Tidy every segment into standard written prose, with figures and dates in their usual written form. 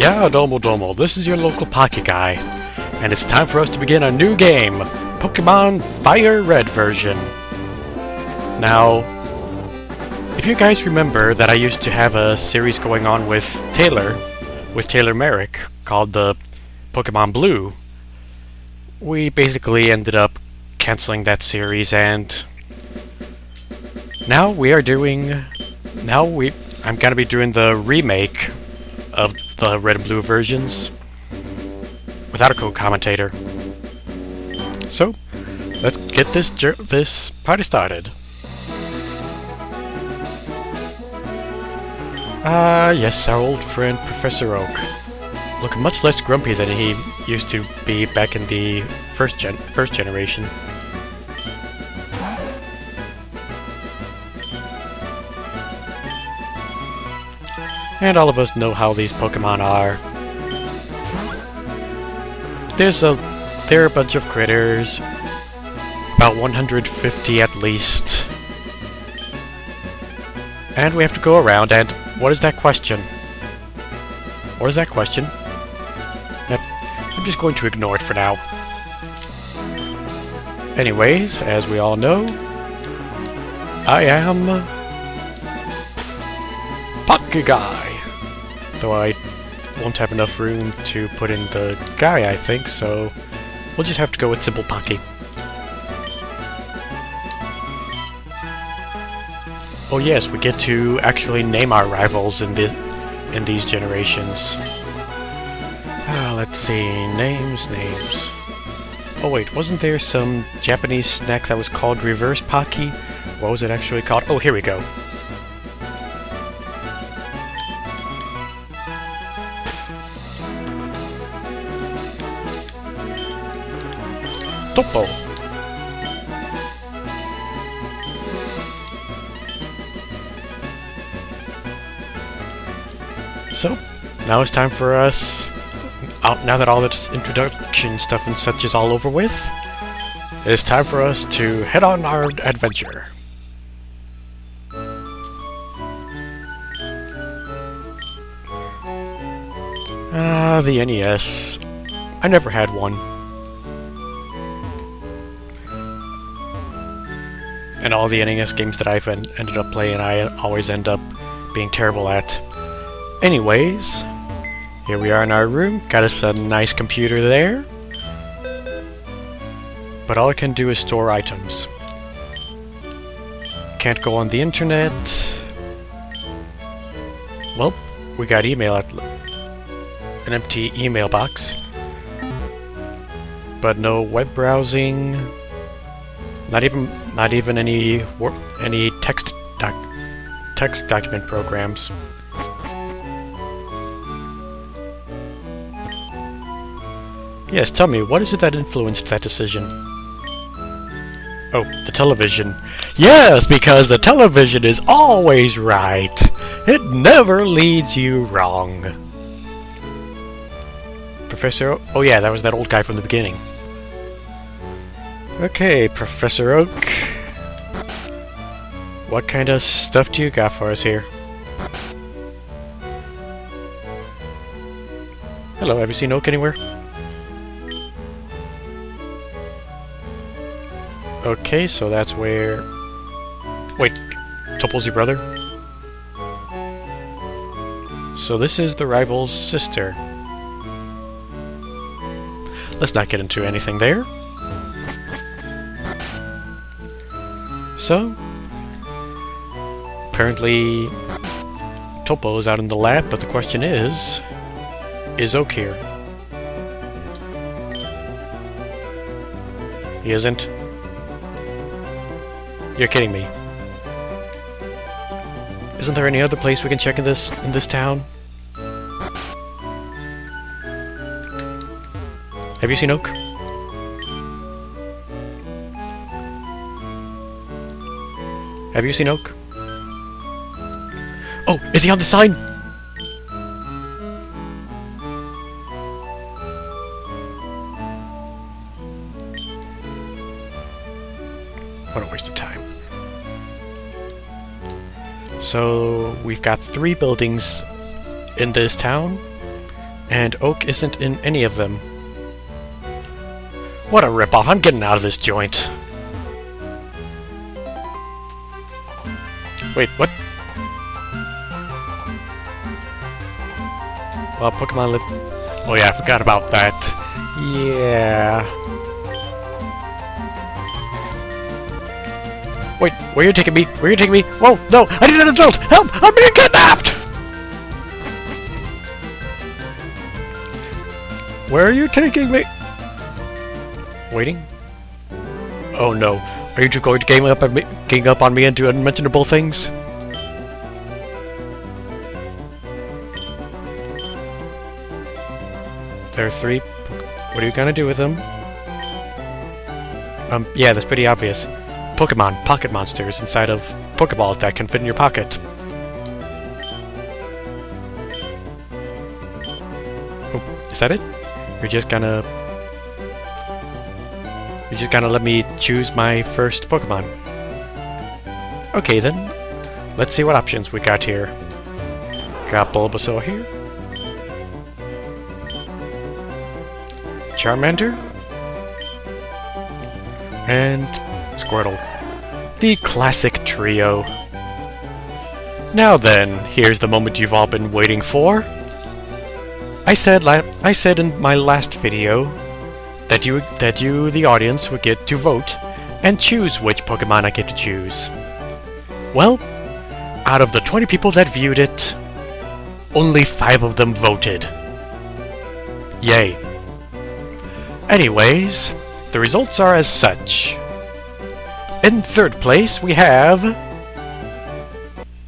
Yeah, domo domo, this is your local PockyGuy, and it's time for us to begin a new game, Pokemon FireRed version. Now, if you guys remember that I used to have a series going on with Taylor Merrick, called the Pokemon Blue, we basically ended up canceling that series, and now I'm gonna be doing the remake of the red and blue versions without a co-commentator. So let's get this party started. Yes, our old friend Professor Oak, looking much less grumpy than he used to be back in the first generation. And all of us know how these Pokemon are. There are a bunch of critters, about 150 at least. And we have to go around, and what is that question? What is that question? Yep, I'm just going to ignore it for now. Anyways, as we all know, I am PockyGuy. Though I won't have enough room to put in the guy, I think, so we'll just have to go with simple Pocky. Oh yes, we get to actually name our rivals in these generations. Let's see, names. Oh wait, wasn't there some Japanese snack that was called Reverse Pocky? What was it actually called? Oh, here we go. Topo. So, now it's time for us, now that all this introduction stuff and such is all over with, it's time for us to head on our adventure. The NES. I never had one. And all the NES games that I've ended up playing, I always end up being terrible at. Anyways, here we are in our room. Got us a nice computer there. But all I can do is store items. Can't go on the internet. Well, we got email at an empty email box. But no web browsing. Not even any text document programs. Yes, tell me, what is it that influenced that decision? Oh, the television. Yes, because the television is always right. It never leads you wrong. Professor Oak? Oh yeah, that was that old guy from the beginning. Okay, Professor Oak. What kind of stuff do you got for us here? Hello, have you seen Oak anywhere? Okay, so that's where... Wait, Topo's your brother? So this is the rival's sister. Let's not get into anything there. So, apparently Topo is out in the lab, but the question is Oak here? He isn't? You're kidding me. Isn't there any other place we can check in this town? Have you seen Oak? Have you seen Oak? Oh, is he on the sign? What a waste of time. So we've got 3 buildings in this town. And Oak isn't in any of them. What a ripoff! I'm getting out of this joint. Wait, what? Well, Pokemon live... Oh yeah, I forgot about that. Yeah... Wait, where are you taking me? Where are you taking me? Whoa, no! I need an adult! Help! I'm being kidnapped! Where are you taking me? Waiting? Oh no. Are you two going to gang up on me and do unmentionable things? There are 3. What are you gonna do with them? Yeah, that's pretty obvious. Pokemon, pocket monsters inside of Pokeballs that can fit in your pocket. Oh, is that it? You're just gonna let me choose my first Pokemon. Okay then, let's see what options we got here. Got Bulbasaur here. Charmander. And Squirtle. The classic trio. Now then, here's the moment you've all been waiting for. I said in my last video that you, the audience, would get to vote and choose which Pokemon I get to choose. Well, out of the 20 people that viewed it, only 5 of them voted. Yay. Anyways, the results are as such. In 3rd place, we have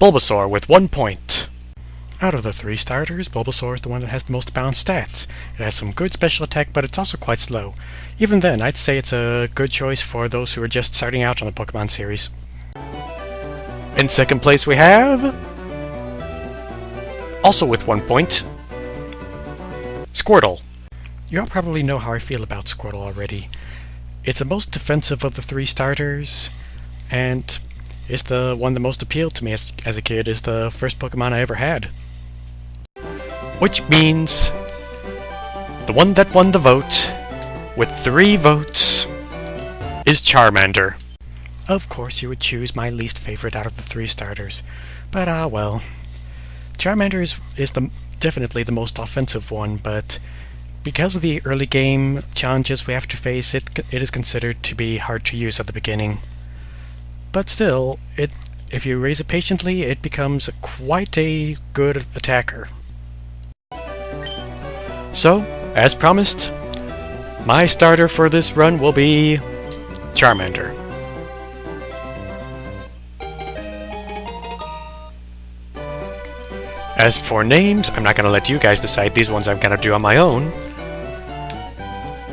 Bulbasaur with 1 point. Out of the 3 starters, Bulbasaur is the one that has the most balanced stats. It has some good special attack, but it's also quite slow. Even then, I'd say it's a good choice for those who are just starting out on the Pokemon series. In 2nd place, we have... also with 1 point, Squirtle. You all probably know how I feel about Squirtle already. It's the most defensive of the 3 starters, and it's the one that most appealed to me as a kid. It's the first Pokemon I ever had. Which means the one that won the vote, with 3 votes, is Charmander. Of course you would choose my least favorite out of the 3 starters, but well. Charmander is definitely the most offensive one, but because of the early game challenges we have to face, it is considered to be hard to use at the beginning. But still, if you raise it patiently, it becomes quite a good attacker. So, as promised, my starter for this run will be Charmander. As for names, I'm not going to let you guys decide. These ones I'm going to do on my own.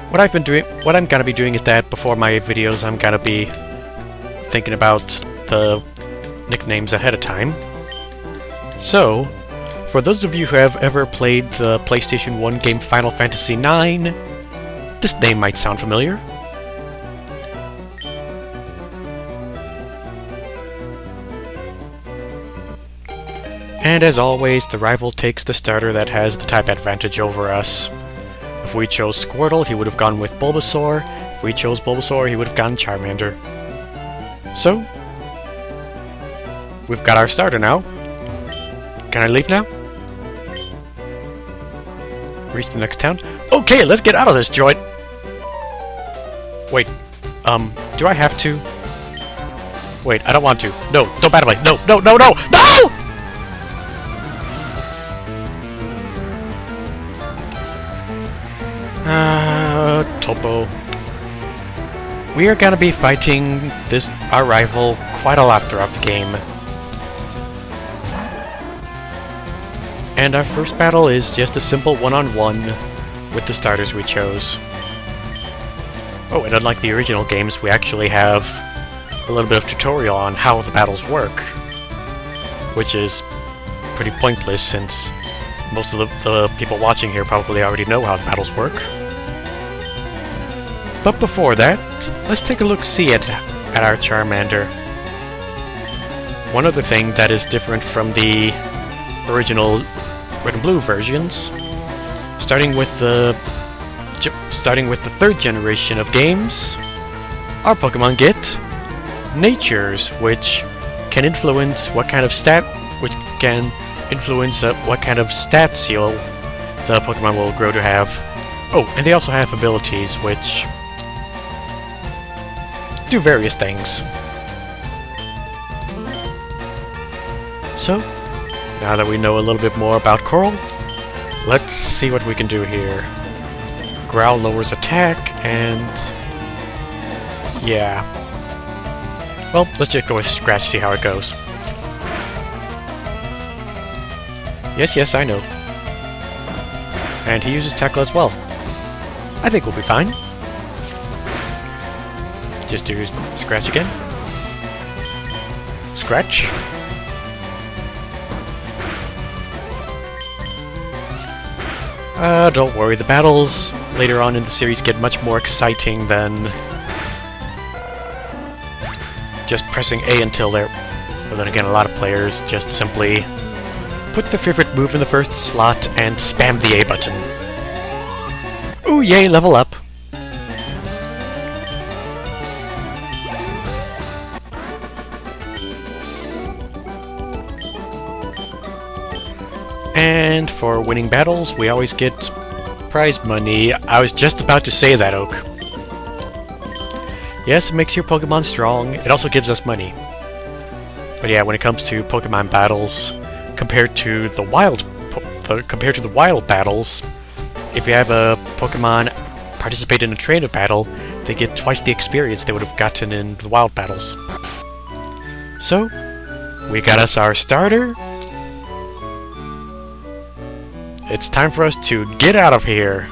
What I'm going to be doing is that before my videos, I'm going to be thinking about the nicknames ahead of time. So, for those of you who have ever played the PlayStation 1 game Final Fantasy IX, this name might sound familiar. And as always, the rival takes the starter that has the type advantage over us. If we chose Squirtle, he would have gone with Bulbasaur. If we chose Bulbasaur, he would have gone Charmander. So, we've got our starter now. Can I leave now? Reach the next town? Okay, let's get out of this joint! Wait, do I have to? Wait, I don't want to. No, don't battle me! No, no, no, no! No! Topo. We are gonna be fighting our rival quite a lot throughout the game. And our first battle is just a simple one-on-one with the starters we chose. Oh, and unlike the original games, we actually have a little bit of tutorial on how the battles work, which is pretty pointless since most of the people watching here probably already know how the battles work. But before that, let's take a look-see at our Charmander. One other thing that is different from the original Red and Blue versions, starting with the third generation of games, our Pokemon get natures, which can influence what kind of stats the Pokemon will grow to have. Oh, and they also have abilities, which do various things. So, now that we know a little bit more about Coral, let's see what we can do here. Growl lowers attack, and yeah. Well, let's just go with Scratch, see how it goes. Yes, I know. And he uses Tackle as well. I think we'll be fine. Just do Scratch again. Scratch. Don't worry, the battles later on in the series get much more exciting than just pressing A until they're... Well, then again, a lot of players just simply put their favorite move in the first slot and spam the A button. Ooh, yay, level up! And for winning battles, we always get prize money. I was just about to say that, Oak. Yes, it makes your Pokemon strong. It also gives us money. But yeah, when it comes to Pokemon battles, compared to the wild battles, if you have a Pokemon participate in a trainer battle, they get twice the experience they would have gotten in the wild battles. So, we got us our starter. It's time for us to get out of here.